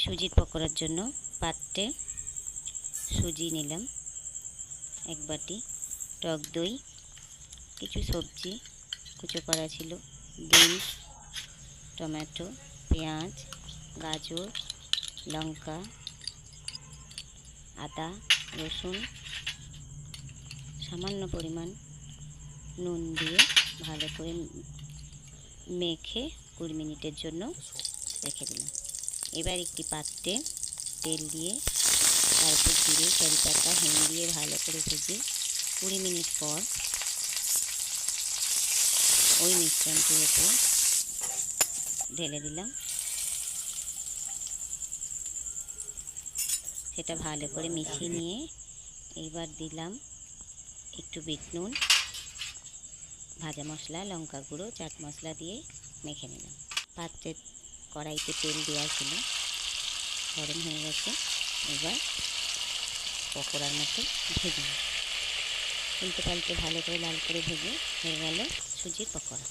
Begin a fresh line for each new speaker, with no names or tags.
সুজির পকোড়ার জন্য পাত্রে সুজি নিলাম 1 বাটি, টক দই, কিছু সবজি কুচো করা ছিল, বিনস, টমেটো, পেঁয়াজ, গাজর, লঙ্কা, আদা, রসুন, সামান্য পরিমাণ নুন দিয়ে ভালো করে মেখে 20 মিনিটের জন্য রেখে দিলাম। এবার একটি পাত্রে তেল দিয়ে তারপর জিরে, তেজপাতা, হিং দিয়ে ভালো করে ভেজে 20 মিনিট পর ওই মিশ্রণটির উপর ঢেলে দিলাম। সেটা ভালো করে মিশিয়ে নিয়ে এইবার দিলাম একটু বিট নুন, ভাজা মশলা, লঙ্কা গুঁড়ো, চাট মশলা দিয়ে মেখে নিলাম। পাত্রে কড়াইতে তেল দেওয়া ছিল, গরম হয়ে গেছে। এবার পকোড়ার মতো ভেজে নিই। উল্টে পাল্টে ভালো করে লাল করে ভেজে হয়ে গেল সুজির পকোড়া।